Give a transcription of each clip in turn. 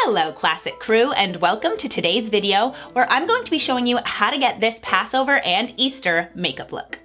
Hello Classic Crew, and welcome to today's video where I'm going to be showing you how to get this Passover and Easter makeup look.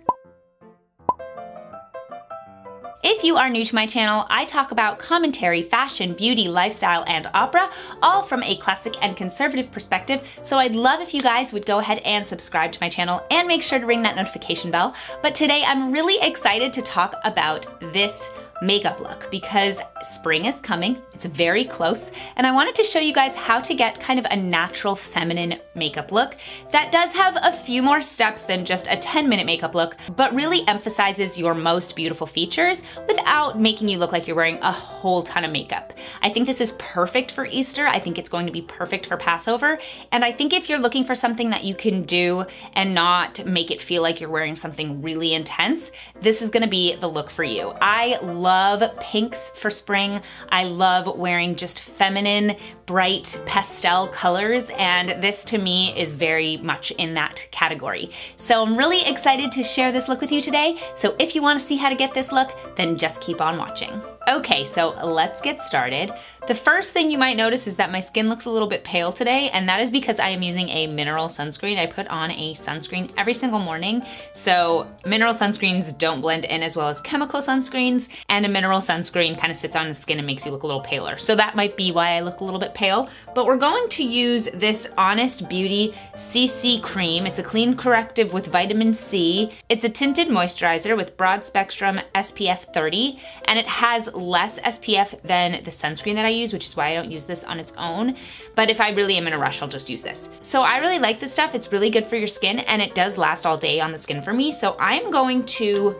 If you are new to my channel, I talk about commentary, fashion, beauty, lifestyle, and opera, all from a classic and conservative perspective, so I'd love if you guys would go ahead and subscribe to my channel and make sure to ring that notification bell. But today I'm really excited to talk about this makeup look because spring is coming, it's very close, and I wanted to show you guys how to get kind of a natural feminine makeup look that does have a few more steps than just a 10-minute makeup look, but really emphasizes your most beautiful features without making you look like you're wearing a whole ton of makeup. I think this is perfect for Easter, I think it's going to be perfect for Passover, and I think if you're looking for something that you can do and not make it feel like you're wearing something really intense, this is gonna be the look for you. I love pinks for spring. I love wearing just feminine, bright pastel colors, and this to me is very much in that category. So I'm really excited to share this look with you today. So if you want to see how to get this look, then just keep on watching. Okay, so let's get started. The first thing you might notice is that my skin looks a little bit pale today, and that is because I am using a mineral sunscreen. I put on a sunscreen every single morning. So mineral sunscreens don't blend in as well as chemical sunscreens, and a mineral sunscreen kind of sits on the skin and makes you look a little paler. So that might be why I look a little bit pale, but we're going to use this Honest Beauty CC cream. It's a clean corrective with vitamin C. It's a tinted moisturizer with broad spectrum SPF 30, and it has less SPF than the sunscreen that I use, which is why I don't use this on its own. But if I really am in a rush, I'll just use this. So I really like this stuff. It's really good for your skin, and it does last all day on the skin for me. So I'm going to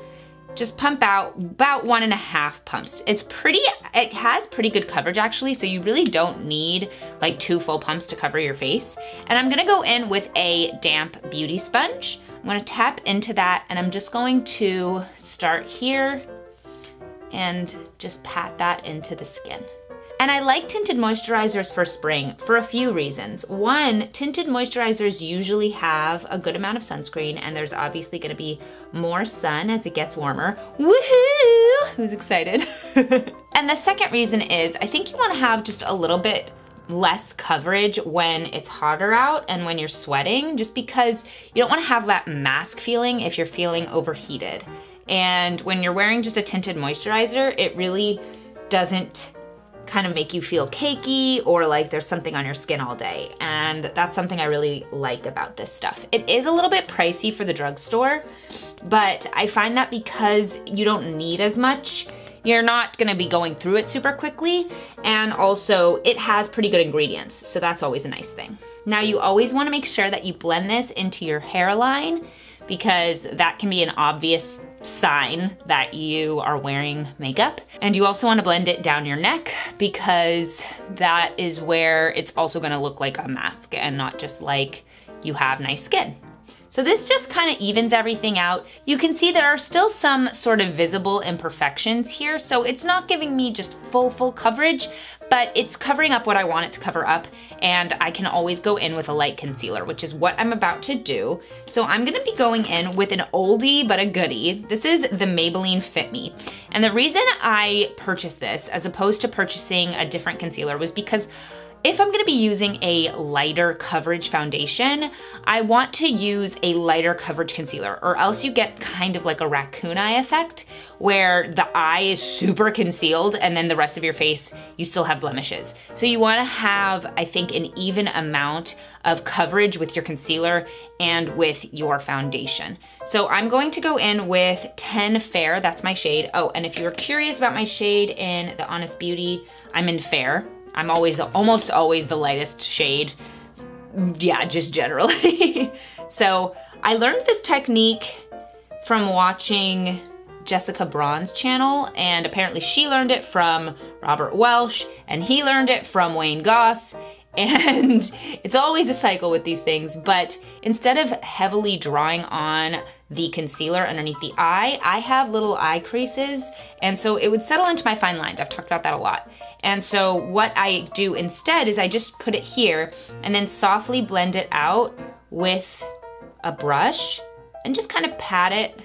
just pump out about 1.5 pumps. It has pretty good coverage actually, so you really don't need like 2 full pumps to cover your face. And I'm gonna go in with a damp beauty sponge. I'm gonna tap into that, and I'm just going to start here and just pat that into the skin. And I like tinted moisturizers for spring for a few reasons. One, tinted moisturizers usually have a good amount of sunscreen, and there's obviously gonna be more sun as it gets warmer. Woohoo! Who's excited? And the second reason is I think you wanna have just a little bit less coverage when it's hotter out and when you're sweating, just because you don't wanna have that mask feeling if you're feeling overheated. And when you're wearing just a tinted moisturizer, it really doesn't kind of make you feel cakey or like there's something on your skin all day. And that's something I really like about this stuff. It is a little bit pricey for the drugstore, but I find that because you don't need as much, you're not gonna be going through it super quickly, and also it has pretty good ingredients, so that's always a nice thing. Now you always wanna make sure that you blend this into your hairline, because that can be an obvious sign that you are wearing makeup. And you also want to blend it down your neck, because that is where it's also going to look like a mask and not just like you have nice skin. So this just kind of evens everything out. You can see there are still some sort of visible imperfections here, so it's not giving me just full coverage, but it's covering up what I want it to cover up, and I can always go in with a light concealer, which is what I'm about to do. So I'm gonna be going in with an oldie but a goodie. This is the Maybelline Fit Me. And the reason I purchased this as opposed to purchasing a different concealer was because if I'm gonna be using a lighter coverage foundation, I want to use a lighter coverage concealer, or else you get kind of like a raccoon eye effect where the eye is super concealed and then the rest of your face, you still have blemishes. So you wanna have, I think, an even amount of coverage with your concealer and with your foundation. So I'm going to go in with 10 Fair, that's my shade. Oh, and if you're curious about my shade in the Honest Beauty, I'm in Fair. I'm almost always the lightest shade. Yeah, just generally. So I learned this technique from watching Jessica Braun's channel, and apparently she learned it from Robert Welsh, and he learned it from Wayne Goss. And it's always a cycle with these things, but instead of heavily drawing on the concealer underneath the eye, I have little eye creases, and so it would settle into my fine lines. I've talked about that a lot. And so what I do instead is I just put it here and then softly blend it out with a brush and just kind of pat it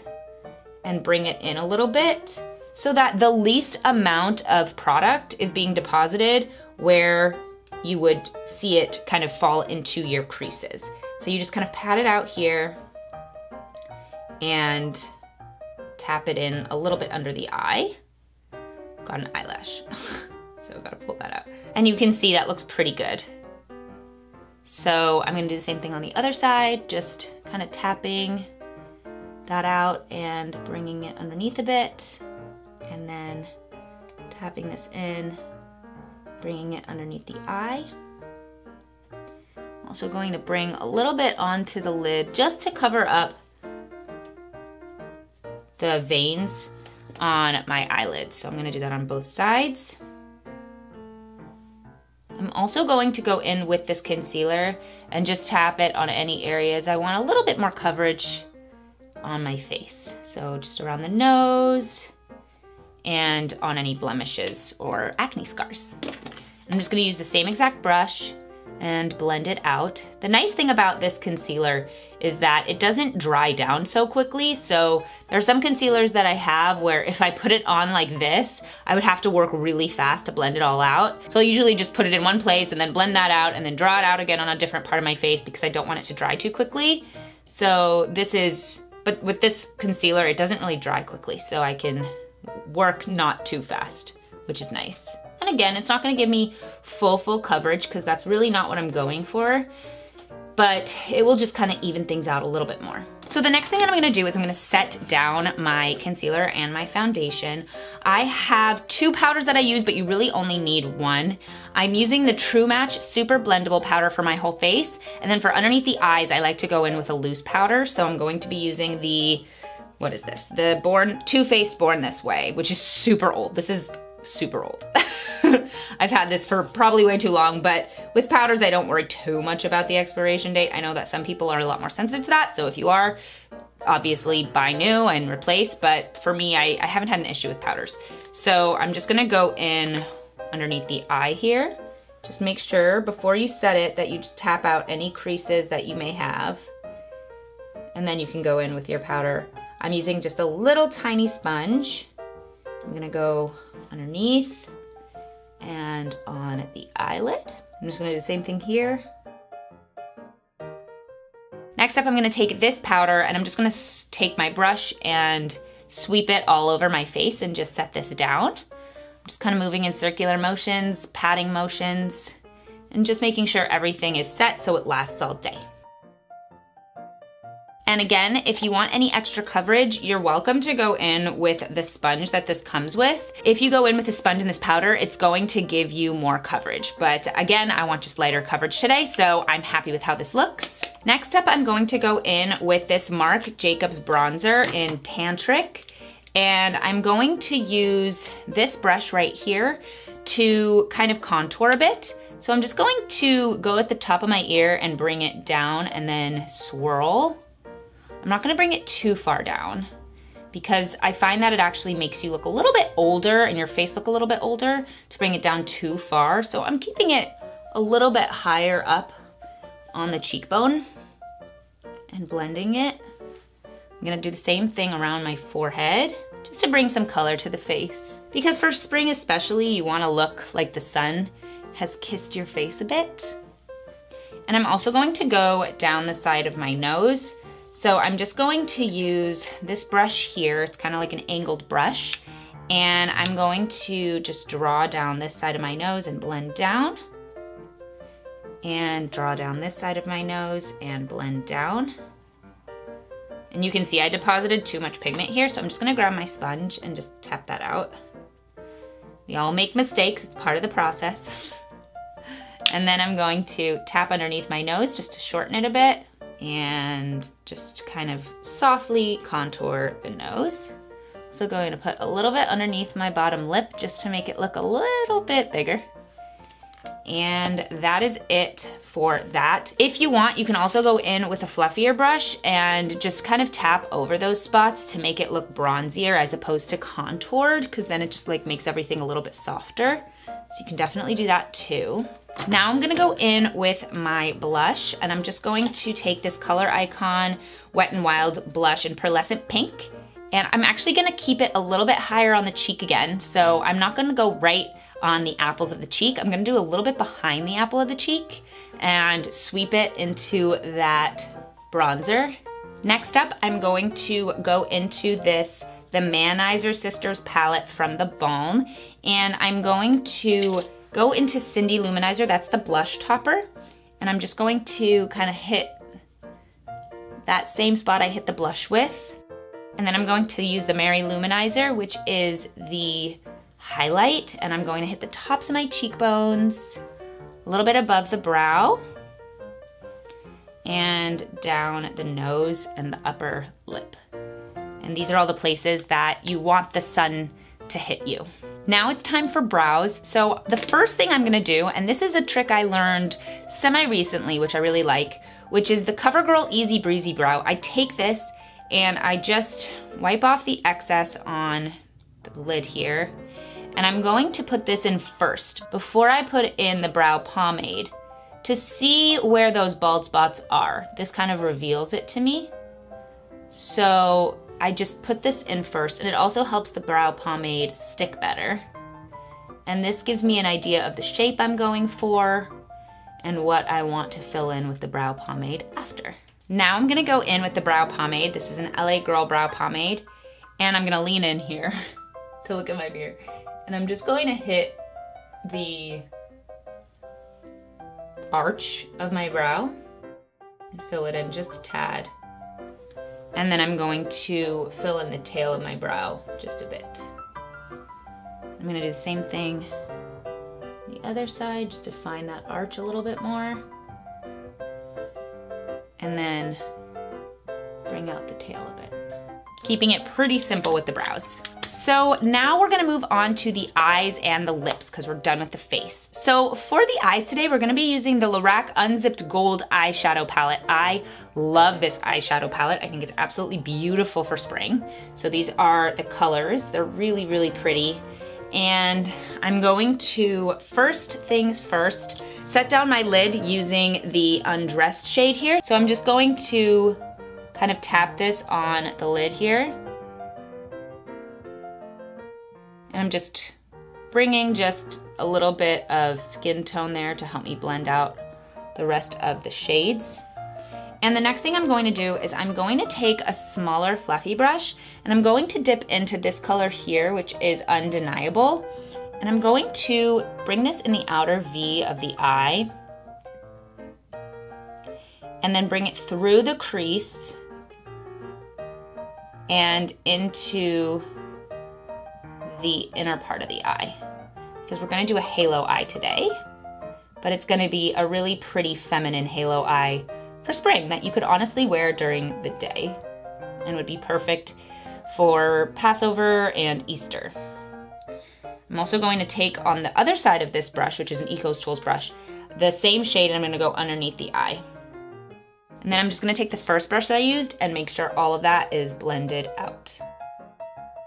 and bring it in a little bit so that the least amount of product is being deposited where you would see it kind of fall into your creases. So you just kind of pat it out here and tap it in a little bit under the eye. Got an eyelash, so I've got to pull that out. And you can see that looks pretty good. So I'm gonna do the same thing on the other side, just kind of tapping that out and bringing it underneath a bit, and then tapping this in, bringing it underneath the eye. I'm also going to bring a little bit onto the lid just to cover up the veins on my eyelids. So I'm gonna do that on both sides. I'm also going to go in with this concealer and just tap it on any areas I want a little bit more coverage on my face. So just around the nose and on any blemishes or acne scars. I'm just gonna use the same exact brush and blend it out. The nice thing about this concealer is that it doesn't dry down so quickly. So there are some concealers that I have where if I put it on like this, I would have to work really fast to blend it all out. So I usually just put it in one place and then blend that out and then draw it out again on a different part of my face because I don't want it to dry too quickly. So but with this concealer, it doesn't really dry quickly, so I can work not too fast, which is nice. And again, it's not gonna give me full coverage because that's really not what I'm going for, but it will just kind of even things out a little bit more. So the next thing that I'm gonna do is I'm gonna set down my concealer and my foundation. I have 2 powders that I use, but you really only need 1. I'm using the True Match Super Blendable Powder for my whole face, and then for underneath the eyes, I like to go in with a loose powder, so I'm going to be using the, what is this? The Too Faced Born This Way, which is super old. This is super old. I've had this for probably way too long, but with powders, I don't worry too much about the expiration date. I know that some people are a lot more sensitive to that, so if you are, obviously buy new and replace, but for me, I haven't had an issue with powders. So I'm just gonna go in underneath the eye here. Just make sure before you set it that you just tap out any creases that you may have, and then you can go in with your powder. I'm using just a little tiny sponge. I'm gonna go underneath and on the eyelid. I'm just gonna do the same thing here. Next up, I'm gonna take this powder and I'm just gonna take my brush and sweep it all over my face and just set this down. I'm just kind of moving in circular motions, patting motions, and just making sure everything is set so it lasts all day. And again, if you want any extra coverage, you're welcome to go in with the sponge that this comes with. If you go in with the sponge and this powder, it's going to give you more coverage. But again, I want just lighter coverage today, so I'm happy with how this looks. Next up, I'm going to go in with this Marc Jacobs bronzer in Tantric. And I'm going to use this brush right here to kind of contour a bit. So I'm just going to go at the top of my ear and bring it down and then swirl. I'm not gonna bring it too far down because I find that it actually makes you look a little bit older and your face look a little bit older to bring it down too far. So I'm keeping it a little bit higher up on the cheekbone and blending it. I'm gonna do the same thing around my forehead just to bring some color to the face. Because for spring especially, you wanna look like the sun has kissed your face a bit. And I'm also going to go down the side of my nose. So I'm just going to use this brush here. It's kind of like an angled brush. And I'm going to just draw down this side of my nose and blend down. And draw down this side of my nose and blend down. And you can see I deposited too much pigment here, so I'm just gonna grab my sponge and just tap that out. We all make mistakes, it's part of the process. And then I'm going to tap underneath my nose just to shorten it a bit and just kind of softly contour the nose. So going to put a little bit underneath my bottom lip just to make it look a little bit bigger. And that is it for that. If you want, you can also go in with a fluffier brush and just kind of tap over those spots to make it look bronzier as opposed to contoured, because then it just like makes everything a little bit softer. So you can definitely do that too. Now I'm gonna go in with my blush, and I'm just going to take this Color Icon Wet n Wild blush in Pearlescent Pink, and I'm actually gonna keep it a little bit higher on the cheek again, so I'm not gonna go right on the apples of the cheek. I'm gonna do a little bit behind the apple of the cheek and sweep it into that bronzer. Next up, I'm going to go into the Manizer Sisters palette from the Balm, and I'm going to go into Cindy Luminizer, that's the blush topper, and I'm just going to kind of hit that same spot I hit the blush with. And then I'm going to use the Mary Luminizer, which is the highlight, and I'm going to hit the tops of my cheekbones, a little bit above the brow, and down the nose and the upper lip. And these are all the places that you want the sun to hit you. Now it's time for brows. So the first thing I'm gonna do, and this is a trick I learned semi-recently, which I really like, which is the CoverGirl Easy Breezy Brow. I take this and I just wipe off the excess on the lid here. And I'm going to put this in first before I put in the brow pomade to see where those bald spots are. This kind of reveals it to me. So I just put this in first, and it also helps the brow pomade stick better. And this gives me an idea of the shape I'm going for and what I want to fill in with the brow pomade after. Now I'm gonna go in with the brow pomade. This is an LA Girl brow pomade, and I'm gonna lean in here to look at my mirror. And I'm just going to hit the arch of my brow and fill it in just a tad. And then I'm going to fill in the tail of my brow just a bit. I'm gonna do the same thing on the other side, just to find that arch a little bit more. And then bring out the tail a bit. Keeping it pretty simple with the brows. So now we're gonna move on to the eyes and the lips because we're done with the face. So for the eyes today, we're gonna be using the Lorac Unzipped Gold eyeshadow palette. I love this eyeshadow palette. I think it's absolutely beautiful for spring. So these are the colors. They're really, really pretty. And I'm going to, first things first, set down my lid using the Undressed shade here. So I'm just going to kind of tap this on the lid here. And I'm just bringing just a little bit of skin tone there to help me blend out the rest of the shades. And the next thing I'm going to do is I'm going to take a smaller fluffy brush and I'm going to dip into this color here, which is Undeniable. And I'm going to bring this in the outer V of the eye and then bring it through the crease and into the inner part of the eye, because we're gonna do a halo eye today, but it's gonna be a really pretty feminine halo eye for spring that you could honestly wear during the day and would be perfect for Passover and Easter. I'm also going to take on the other side of this brush, which is an Ecos Tools brush, the same shade, and I'm gonna go underneath the eye. And then I'm just gonna take the first brush that I used and make sure all of that is blended out.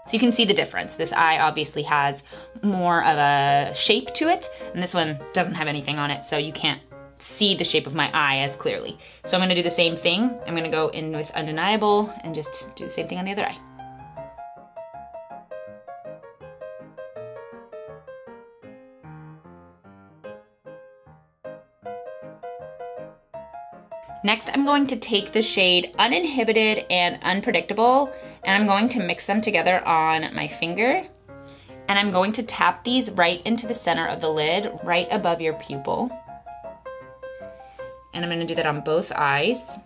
So you can see the difference. This eye obviously has more of a shape to it, and this one doesn't have anything on it, so you can't see the shape of my eye as clearly. So I'm gonna do the same thing. I'm gonna go in with Undeniable and just do the same thing on the other eye. Next, I'm going to take the shade Uninhibited and Unpredictable, and I'm going to mix them together on my finger. And I'm going to tap these right into the center of the lid, right above your pupil. And I'm gonna do that on both eyes.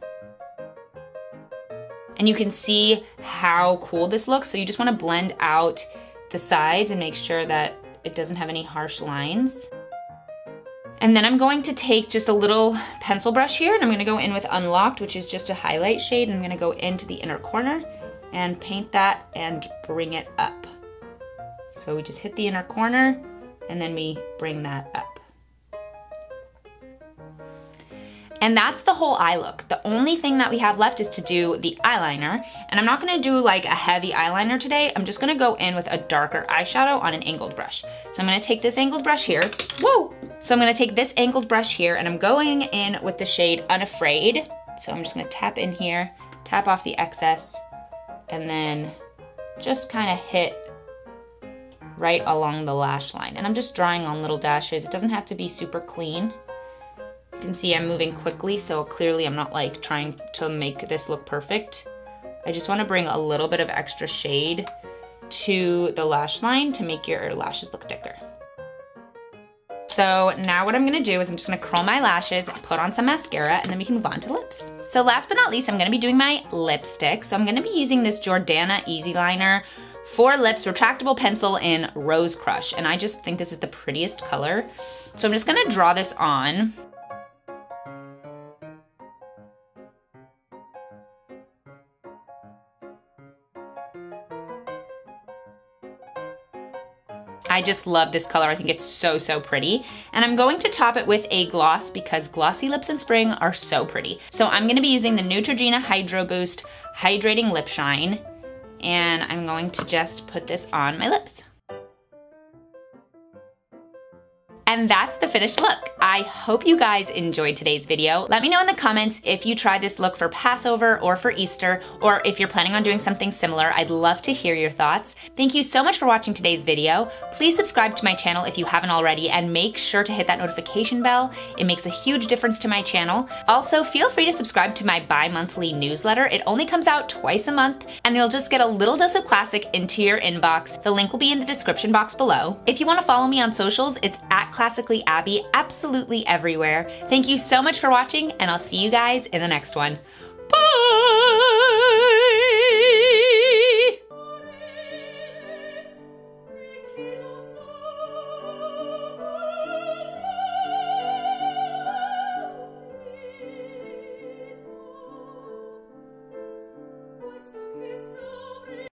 And you can see how cool this looks. So you just wanna blend out the sides and make sure that it doesn't have any harsh lines. And then I'm going to take just a little pencil brush here and I'm gonna go in with Unlocked, which is just a highlight shade. And I'm gonna go into the inner corner and paint that and bring it up. So we just hit the inner corner and then we bring that up. And that's the whole eye look. The only thing that we have left is to do the eyeliner. And I'm not gonna do like a heavy eyeliner today. I'm just gonna go in with a darker eyeshadow on an angled brush. So I'm gonna take this angled brush here. Whoa! So I'm gonna take this angled brush here and I'm going in with the shade Unafraid. So I'm just gonna tap in here, tap off the excess, and then just kind of hit right along the lash line. And I'm just drawing on little dashes. It doesn't have to be super clean. You can see I'm moving quickly, so clearly I'm not like trying to make this look perfect. I just want to bring a little bit of extra shade to the lash line to make your lashes look thicker. So now what I'm gonna do is I'm just gonna curl my lashes, put on some mascara, and then we can move on to lips. So last but not least, I'm gonna be doing my lipstick. So I'm gonna be using this Jordana Easy Liner for lips retractable pencil in Rose Crush. And I just think this is the prettiest color. So I'm just gonna draw this on. I just love this color. I think it's so, so pretty. And I'm going to top it with a gloss because glossy lips in spring are so pretty. So I'm gonna be using the Neutrogena Hydro Boost Hydrating Lip Shine, and I'm going to just put this on my lips. And that's the finished look. I hope you guys enjoyed today's video. Let me know in the comments if you try this look for Passover or for Easter, or if you're planning on doing something similar. I'd love to hear your thoughts. Thank you so much for watching today's video. Please subscribe to my channel if you haven't already, and make sure to hit that notification bell. It makes a huge difference to my channel. Also, feel free to subscribe to my bi-monthly newsletter. It only comes out twice a month, and you'll just get a little dose of classic into your inbox. The link will be in the description box below. If you want to follow me on socials, it's at Classically Abby, absolutely everywhere. Thank you so much for watching, and I'll see you guys in the next one. Bye!